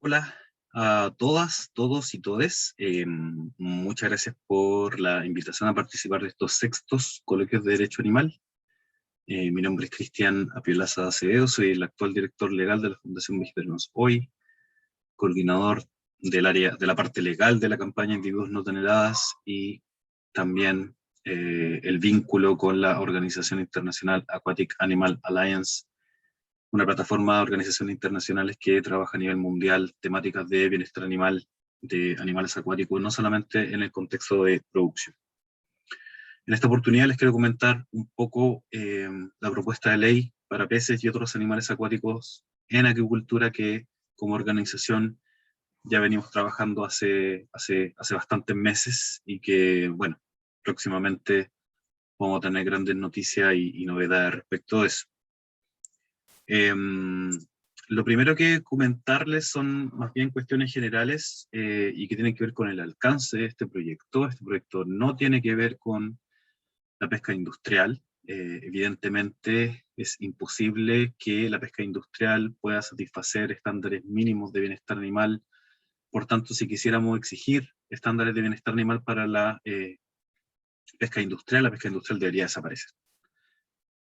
Hola a todas, todos y todes. Muchas gracias por la invitación a participar de estos sextos coloquios de Derecho Animal. Mi nombre es Cristian Apiolaza Acevedo, soy el actual director legal de la Fundación Vegetarianos Hoy, coordinador del área de la parte legal de la campaña Individuos No Toneladas y también el vínculo con la organización internacional Aquatic Animal Alliance, una plataforma de organizaciones internacionales que trabaja a nivel mundial temáticas de bienestar animal, de animales acuáticos, no solamente en el contexto de producción. En esta oportunidad les quiero comentar un poco la propuesta de ley para peces y otros animales acuáticos en acuicultura que como organización ya venimos trabajando hace bastantes meses y que, bueno, próximamente vamos a tener grandes noticias y novedades respecto de eso. Lo primero que comentarles son más bien cuestiones generales y que tienen que ver con el alcance de este proyecto. Este proyecto no tiene que ver con la pesca industrial. Evidentemente es imposible que la pesca industrial pueda satisfacer estándares mínimos de bienestar animal. Por tanto, si quisiéramos exigir estándares de bienestar animal para la pesca industrial, la pesca industrial debería desaparecer.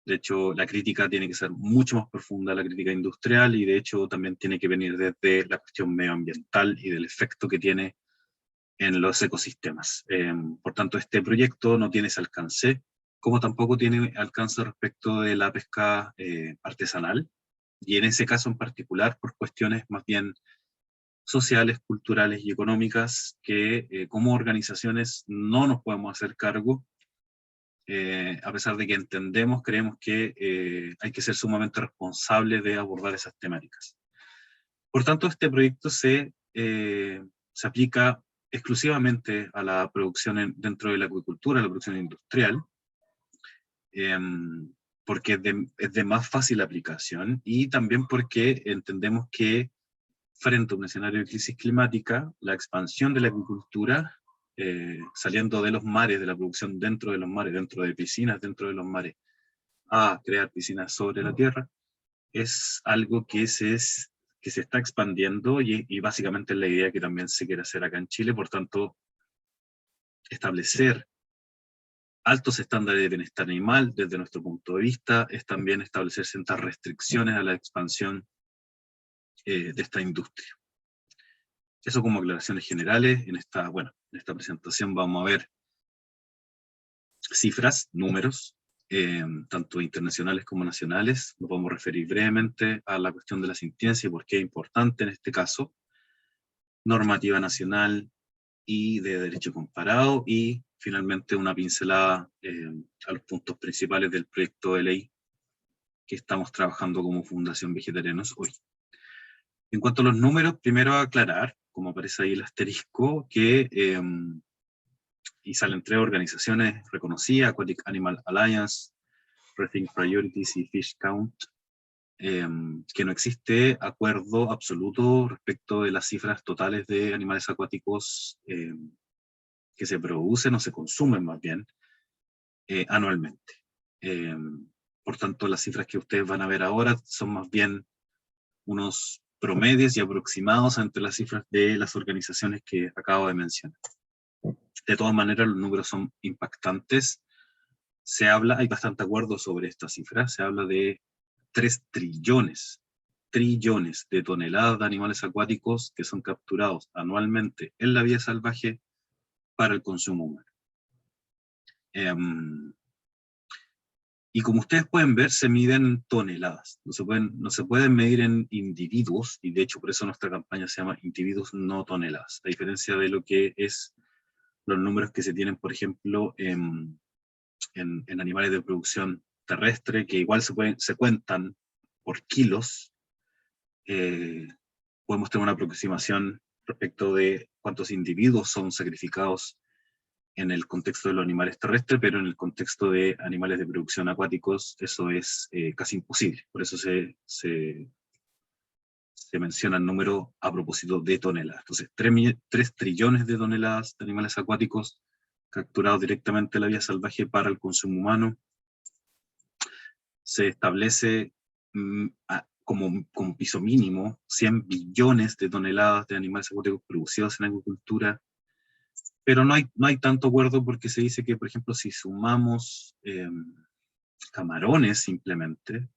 De hecho, la crítica tiene que ser mucho más profunda, la crítica industrial, y de hecho también tiene que venir desde la cuestión medioambiental y del efecto que tiene en los ecosistemas. Por tanto, este proyecto no tiene ese alcance, como tampoco tiene alcance respecto de la pesca artesanal, y en ese caso en particular por cuestiones más bien sociales, culturales y económicas que como organizaciones no nos podemos hacer cargo. A pesar de que entendemos, creemos que hay que ser sumamente responsable de abordar esas temáticas. Por tanto, este proyecto se aplica exclusivamente a la producción dentro de la acuicultura, a la producción industrial, eh, porque es de más fácil aplicación y también porque entendemos que frente a un escenario de crisis climática, la expansión de la acuicultura, saliendo de los mares, de la producción dentro de los mares, dentro de piscinas dentro de los mares, a crear piscinas sobre la tierra, es algo que se está expandiendo y básicamente es la idea que también se quiere hacer acá en Chile. Por tanto, establecer altos estándares de bienestar animal desde nuestro punto de vista es también establecer ciertas restricciones a la expansión de esta industria. Eso como aclaraciones generales. En esta presentación vamos a ver cifras, números, tanto internacionales como nacionales. Nos vamos a referir brevemente a la cuestión de la sentencia y por qué es importante en este caso, normativa nacional y de derecho comparado, y finalmente una pincelada a los puntos principales del proyecto de ley que estamos trabajando como Fundación Vegetarianos Hoy. En cuanto a los números, primero aclarar, como aparece ahí el asterisco, que y salen tres organizaciones reconocidas: Aquatic Animal Alliance, Rethink Priorities y Fish Count, que no existe acuerdo absoluto respecto de las cifras totales de animales acuáticos que se producen o se consumen más bien anualmente. Eh, por tanto, las cifras que ustedes van a ver ahora son más bien unos promedios y aproximados entre las cifras de las organizaciones que acabo de mencionar. De todas maneras, los números son impactantes. Hay bastante acuerdo sobre esta cifra, se habla de 3 trillones de toneladas de animales acuáticos que son capturados anualmente en la vida salvaje para el consumo humano. Y como ustedes pueden ver, se miden toneladas, no se pueden medir en individuos, y de hecho por eso nuestra campaña se llama Individuos No Toneladas, a diferencia de lo que es los números que se tienen, por ejemplo, en animales de producción terrestre, que igual se cuentan por kilos. Podemos tener una aproximación respecto de cuántos individuos son sacrificados en el contexto de los animales terrestres, pero en el contexto de animales de producción acuáticos eso es casi imposible. Por eso se menciona el número a propósito de toneladas. Entonces, 3 trillones de toneladas de animales acuáticos capturados directamente en la vía salvaje para el consumo humano. Se establece como piso mínimo 100 billones de toneladas de animales acuáticos producidos en agricultura, pero no hay tanto acuerdo porque se dice que, por ejemplo, si sumamos camarones simplemente,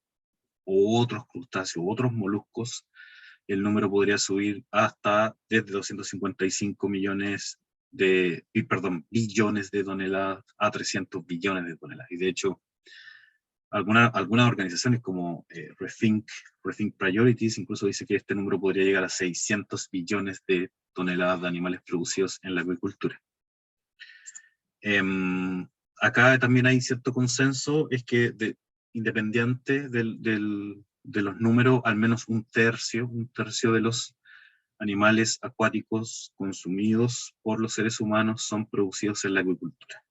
o otros crustáceos, u otros moluscos, el número podría subir hasta desde 255 billones de toneladas a 300 billones de toneladas. Y de hecho, algunas organizaciones como Rethink Priorities incluso dice que este número podría llegar a 600 billones de toneladas de animales producidos en la acuicultura. Acá también hay cierto consenso, es que independiente de los números, al menos un tercio de los animales acuáticos consumidos por los seres humanos son producidos en la acuicultura.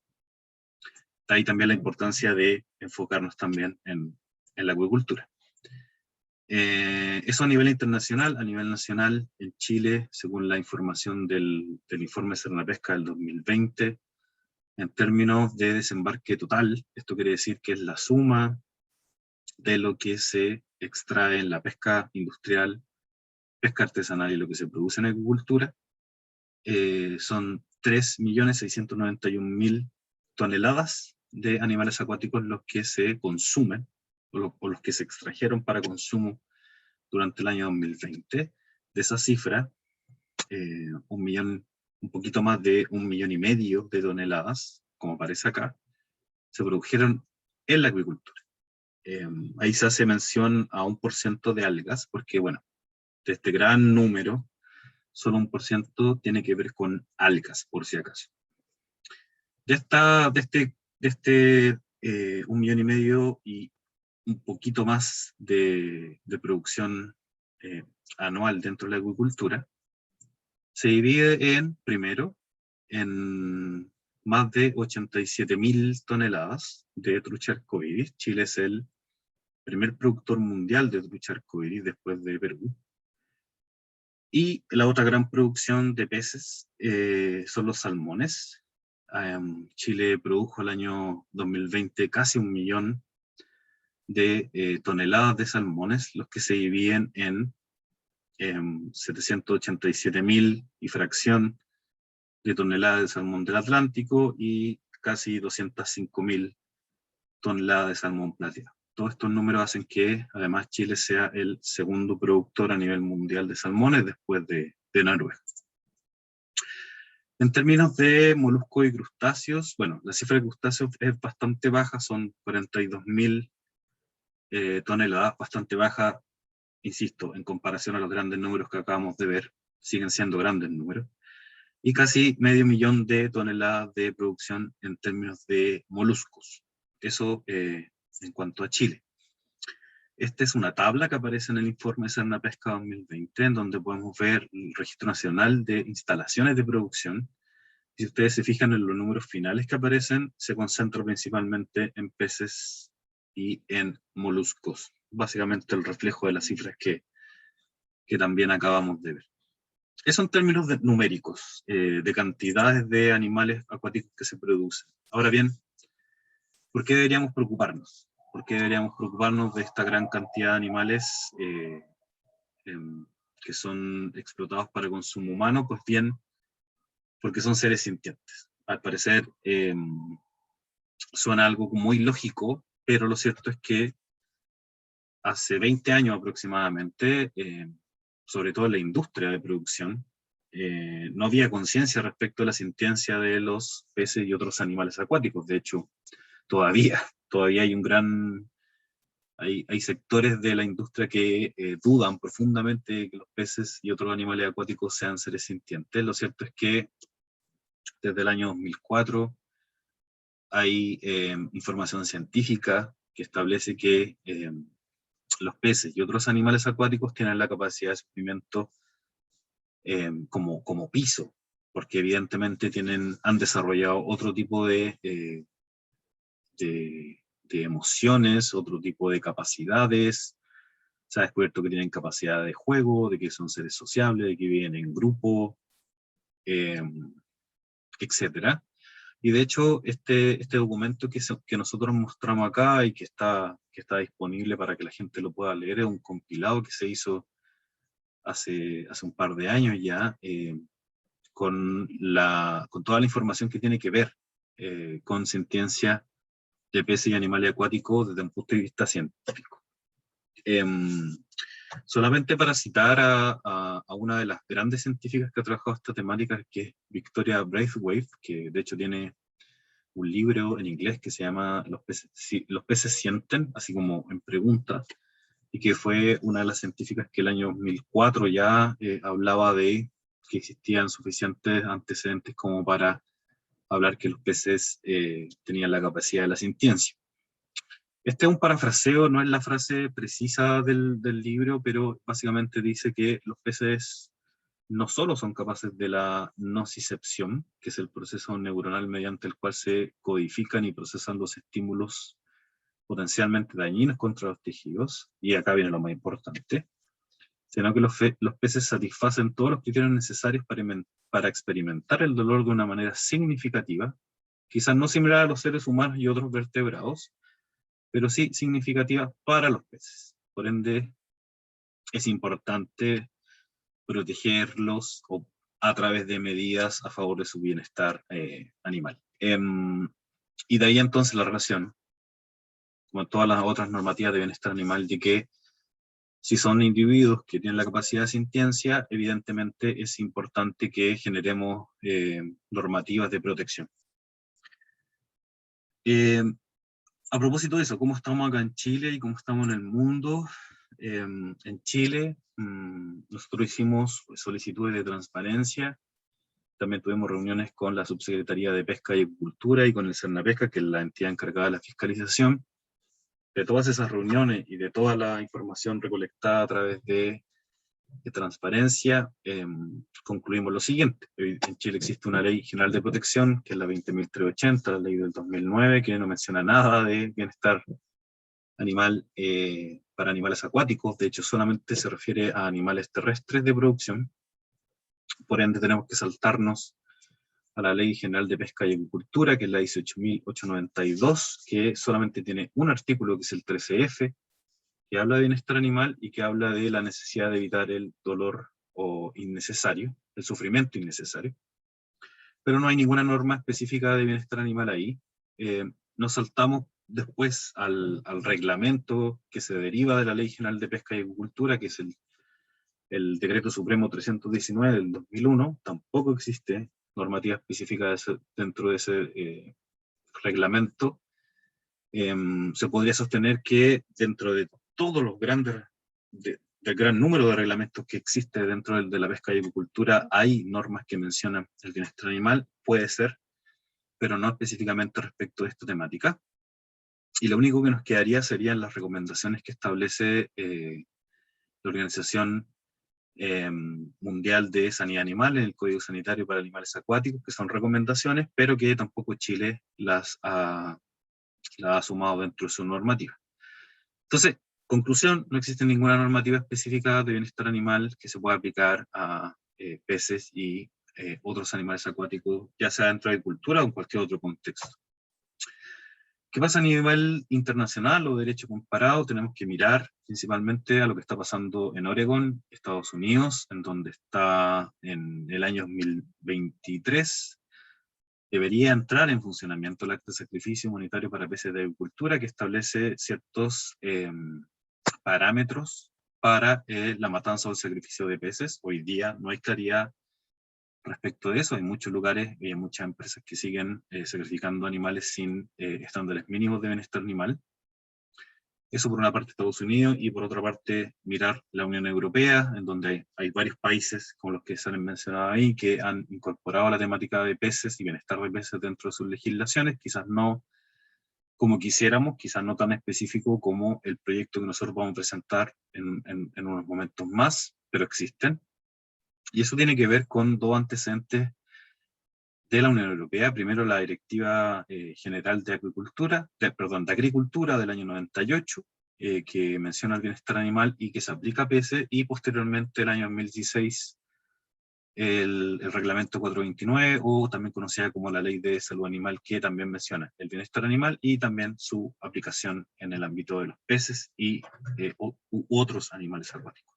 De ahí también la importancia de enfocarnos también en la acuicultura. Eso a nivel internacional. A nivel nacional, en Chile, según la información del informe Cernapesca del 2020, en términos de desembarque total, esto quiere decir que es la suma de lo que se extrae en la pesca industrial, pesca artesanal y lo que se produce en agricultura, son 3.691.000 toneladas de animales acuáticos los que se consumen, o los que se extrajeron para consumo durante el año 2020. De esa cifra, un poquito más de 1,5 millones de toneladas, como aparece acá, se produjeron en la acuicultura. Ahí se hace mención a 1% de algas, porque bueno, de este gran número, solo 1% tiene que ver con algas, por si acaso. De este 1,5 millones y un poquito más de producción anual dentro de la acuicultura, se divide primero, en más de 87.000 toneladas de trucha arcoíris. Chile es el primer productor mundial de trucha arcoíris después de Perú. Y la otra gran producción de peces son los salmones. Chile produjo el año 2020 casi 1 millón de toneladas de salmones, los que se dividen en 787.000 y fracción de toneladas de salmón del Atlántico y casi 205.000 toneladas de salmón plateado. Todos estos números hacen que además Chile sea el segundo productor a nivel mundial de salmones después de Noruega. En términos de moluscos y crustáceos, bueno, la cifra de crustáceos es bastante baja, son 42.000 toneladas, bastante baja, insisto, en comparación a los grandes números que acabamos de ver, siguen siendo grandes números, y casi 500.000 de toneladas de producción en términos de moluscos. Eso en cuanto a Chile. Esta es una tabla que aparece en el informe Cernapesca 2020, en donde podemos ver el Registro Nacional de Instalaciones de Producción. Si ustedes se fijan en los números finales que aparecen, se concentra principalmente en peces y en moluscos. Básicamente el reflejo de las cifras que también acabamos de ver. Eso en términos numéricos, de cantidades de animales acuáticos que se producen. Ahora bien, ¿por qué deberíamos preocuparnos? ¿Por qué deberíamos preocuparnos de esta gran cantidad de animales que son explotados para consumo humano? Pues bien, porque son seres sintientes. Al parecer suena algo muy lógico, pero lo cierto es que hace 20 años aproximadamente, sobre todo en la industria de producción, no había conciencia respecto a la sintiencia de los peces y otros animales acuáticos. De hecho, todavía hay sectores de la industria que dudan profundamente de que los peces y otros animales acuáticos sean seres sintientes. Lo cierto es que desde el año 2004 hay información científica que establece que los peces y otros animales acuáticos tienen la capacidad de sufrimiento como piso, porque evidentemente han desarrollado otro tipo de emociones, otro tipo de capacidades. Se ha descubierto que tienen capacidad de juego, de que son seres sociables, de que viven en grupo, etc. Y de hecho, este documento que nosotros mostramos acá y que está disponible para que la gente lo pueda leer, es un compilado que se hizo hace un par de años ya, con toda la información que tiene que ver con sentencia de peces y animales acuáticos desde un punto de vista científico. Solamente para citar a una de las grandes científicas que ha trabajado esta temática, que es Victoria Braithwaite, que de hecho tiene un libro en inglés que se llama Los peces sienten, así como en pregunta, y que fue una de las científicas que el año 2004 ya hablaba de que existían suficientes antecedentes como para hablar que los peces tenían la capacidad de la sintiencia. Este es un parafraseo, no es la frase precisa del libro, pero básicamente dice que los peces no solo son capaces de la nocicepción, que es el proceso neuronal mediante el cual se codifican y procesan los estímulos potencialmente dañinos contra los tejidos, y acá viene lo más importante, sino que los peces satisfacen todos los criterios necesarios para experimentar el dolor de una manera significativa, quizás no similar a los seres humanos y otros vertebrados, pero sí significativa para los peces. Por ende, es importante protegerlos a través de medidas a favor de su bienestar animal. Y de ahí entonces la relación, como todas las otras normativas de bienestar animal, de que si son individuos que tienen la capacidad de sintiencia, evidentemente es importante que generemos normativas de protección. A propósito de eso, ¿cómo estamos acá en Chile y cómo estamos en el mundo? En Chile, nosotros hicimos solicitudes de transparencia, también tuvimos reuniones con la Subsecretaría de Pesca y Agricultura y con el Cernapesca, que es la entidad encargada de la fiscalización. De todas esas reuniones y de toda la información recolectada a través de transparencia, concluimos lo siguiente. En Chile existe una ley general de protección, que es la 20.380, la ley del 2009, que no menciona nada de bienestar animal para animales acuáticos. De hecho, solamente se refiere a animales terrestres de producción. Por ende, tenemos que saltarnos a la Ley General de Pesca y Agricultura, que es la 18.892, que solamente tiene un artículo, que es el 13F, que habla de bienestar animal y que habla de la necesidad de evitar el dolor innecesario, el sufrimiento innecesario. Pero no hay ninguna norma específica de bienestar animal ahí. Nos saltamos después al reglamento que se deriva de la Ley General de Pesca y Agricultura, que es el Decreto Supremo 319 del 2001. Tampoco existe normativa específica dentro de ese reglamento. Se podría sostener que dentro de todos los del gran número de reglamentos que existe dentro de la pesca y agricultura, hay normas que mencionan el bienestar animal, puede ser, pero no específicamente respecto de esta temática. Y lo único que nos quedaría serían las recomendaciones que establece la Organización Mundial de Sanidad Animal en el Código Sanitario para Animales Acuáticos, que son recomendaciones, pero que tampoco Chile las ha sumado dentro de su normativa. Entonces, conclusión, no existe ninguna normativa específica de bienestar animal que se pueda aplicar a peces y otros animales acuáticos, ya sea dentro de agricultura o en cualquier otro contexto. ¿Qué pasa a nivel internacional o derecho comparado? Tenemos que mirar principalmente a lo que está pasando en Oregon, Estados Unidos, en donde está en el año 2023, debería entrar en funcionamiento el acto de sacrificio humanitario para peces de agricultura, que establece ciertos parámetros para la matanza o el sacrificio de peces. Hoy día no hay claridad respecto de eso. Hay muchos lugares y hay muchas empresas que siguen sacrificando animales sin estándares mínimos de bienestar animal. Eso por una parte Estados Unidos, y por otra parte mirar la Unión Europea, en donde hay varios países, como los que se han mencionado ahí, que han incorporado la temática de peces y bienestar de peces dentro de sus legislaciones, quizás no como quisiéramos, quizás no tan específico como el proyecto que nosotros vamos a presentar en unos momentos más, pero existen. Y eso tiene que ver con dos antecedentes de la Unión Europea. Primero, la Directiva General de Agricultura, de Agricultura del año 98, que menciona el bienestar animal y que se aplica a peces, y posteriormente el año 2016 el reglamento 429, o también conocida como la Ley de Salud Animal, que también menciona el bienestar animal y también su aplicación en el ámbito de los peces y u otros animales acuáticos.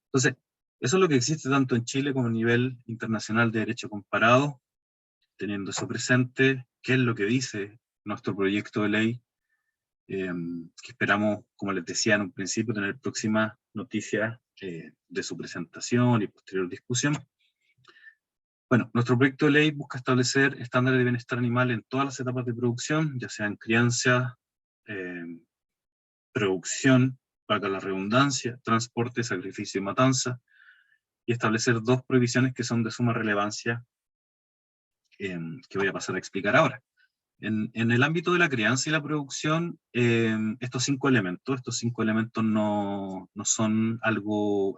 Entonces, eso es lo que existe tanto en Chile como a nivel internacional de derecho comparado. Teniendo eso presente, ¿qué es lo que dice nuestro proyecto de ley? Que esperamos, como les decía en un principio, tener próximas noticias de su presentación y posterior discusión. Bueno, nuestro proyecto de ley busca establecer estándares de bienestar animal en todas las etapas de producción, ya sea en crianza, producción, valga la redundancia, transporte, sacrificio y matanza, y establecer dos prohibiciones que son de suma relevancia, que voy a pasar a explicar ahora. En el ámbito de la crianza y la producción, estos cinco elementos no son algo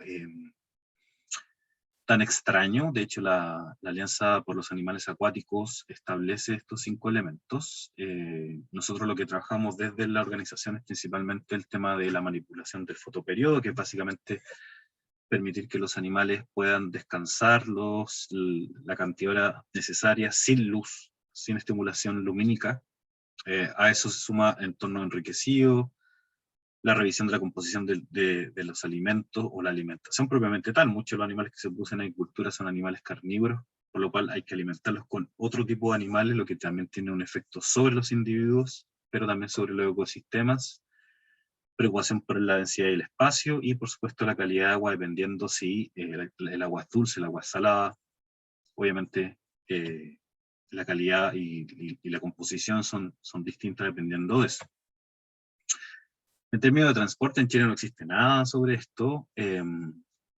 tan extraño. De hecho, la Alianza por los Animales Acuáticos establece estos cinco elementos. Nosotros lo que trabajamos desde la organización es principalmente el tema de la manipulación del fotoperiodo, que es básicamente permitir que los animales puedan descansar la cantidad de horas necesaria sin luz, sin estimulación lumínica. A eso se suma entorno enriquecido, la revisión de la composición de los alimentos o la alimentación propiamente tal. Muchos de los animales que se producen en agricultura son animales carnívoros, por lo cual hay que alimentarlos con otro tipo de animales, lo que también tiene un efecto sobre los individuos, pero también sobre los ecosistemas. Preocupación por la densidad y el espacio, y por supuesto la calidad de agua, dependiendo si el agua es dulce, el agua es salada. Obviamente la calidad y la composición son distintas dependiendo de eso. En términos de transporte, en Chile no existe nada sobre esto.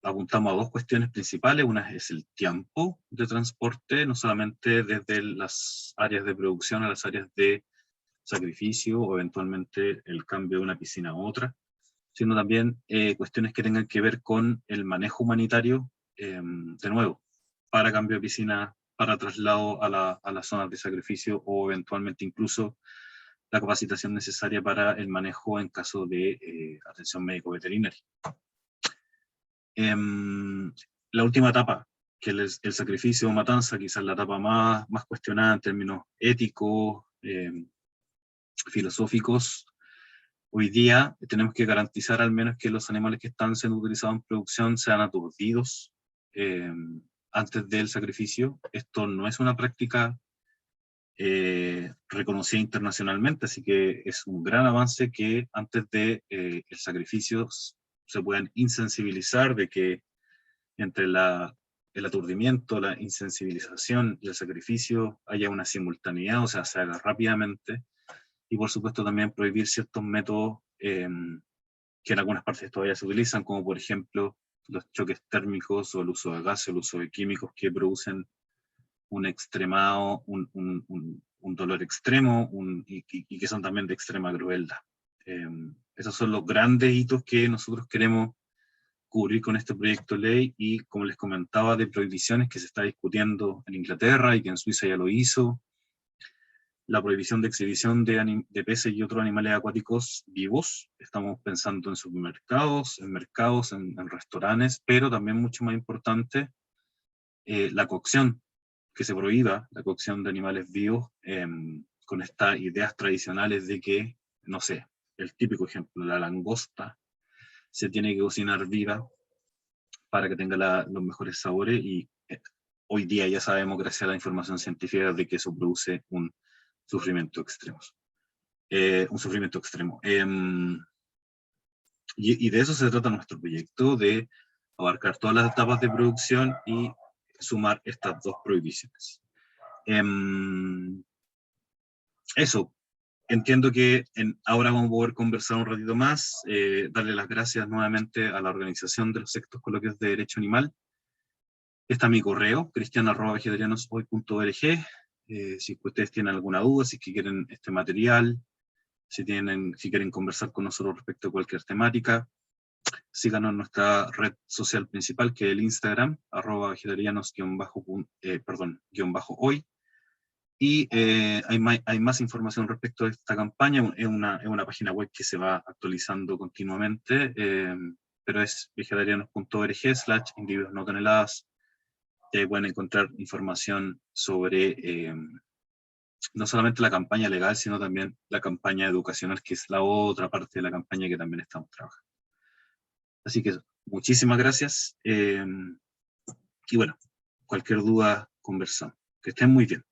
Apuntamos a dos cuestiones principales. Una es el tiempo de transporte, no solamente desde las áreas de producción a las áreas de sacrificio, o eventualmente el cambio de una piscina a otra, sino también cuestiones que tengan que ver con el manejo humanitario, de nuevo, para cambio de piscina, para traslado a las zonas de sacrificio, o eventualmente incluso la capacitación necesaria para el manejo en caso de atención médico-veterinaria. La última etapa, que es el sacrificio o matanza, quizás la etapa más cuestionada en términos éticos, filosóficos. Hoy día tenemos que garantizar al menos que los animales que están siendo utilizados en producción sean aturdidos antes del sacrificio. Esto no es una práctica reconocida internacionalmente, así que es un gran avance que antes de el sacrificio se puedan insensibilizar, de que entre el aturdimiento, la insensibilización y el sacrificio haya una simultaneidad, o sea, se haga rápidamente. Y por supuesto también prohibir ciertos métodos que en algunas partes todavía se utilizan, como por ejemplo los choques térmicos, o el uso de gases, o el uso de químicos que producen un extremado, un dolor extremo, y que son también de extrema crueldad. Esos son los grandes hitos que nosotros queremos cubrir con este proyecto de ley, y como les comentaba, de prohibiciones que se está discutiendo en Inglaterra y que en Suiza ya lo hizo. La prohibición de exhibición de peces y otros animales acuáticos vivos. Estamos pensando en supermercados, en mercados, en restaurantes, pero también, mucho más importante, la cocción, que se prohíba la cocción de animales vivos, con estas ideas tradicionales de que, no sé, el típico ejemplo, la langosta se tiene que cocinar viva para que tenga los mejores sabores, y hoy día ya sabemos, gracias a la información científica, de que eso produce un sufrimiento extremo. Y de eso se trata nuestro proyecto, de abarcar todas las etapas de producción y sumar estas dos prohibiciones. Eso, entiendo que ahora vamos a poder conversar un ratito más, darle las gracias nuevamente a la organización de los sextos coloquios de derecho animal. Está mi correo, cristian@vegetarianoshoy.org. Si ustedes tienen alguna duda, si quieren este material, si quieren conversar con nosotros respecto a cualquier temática, síganos en nuestra red social principal, que es el Instagram, @vegetarianos_hoy. Y hay más información respecto a esta campaña. Es una página web que se va actualizando continuamente, pero es vegetarianos.org/individuos no toneladas que ahí pueden encontrar información sobre no solamente la campaña legal, sino también la campaña educacional, que es la otra parte de la campaña que también estamos trabajando. Así que muchísimas gracias. Y bueno, cualquier duda, conversamos. Que estén muy bien.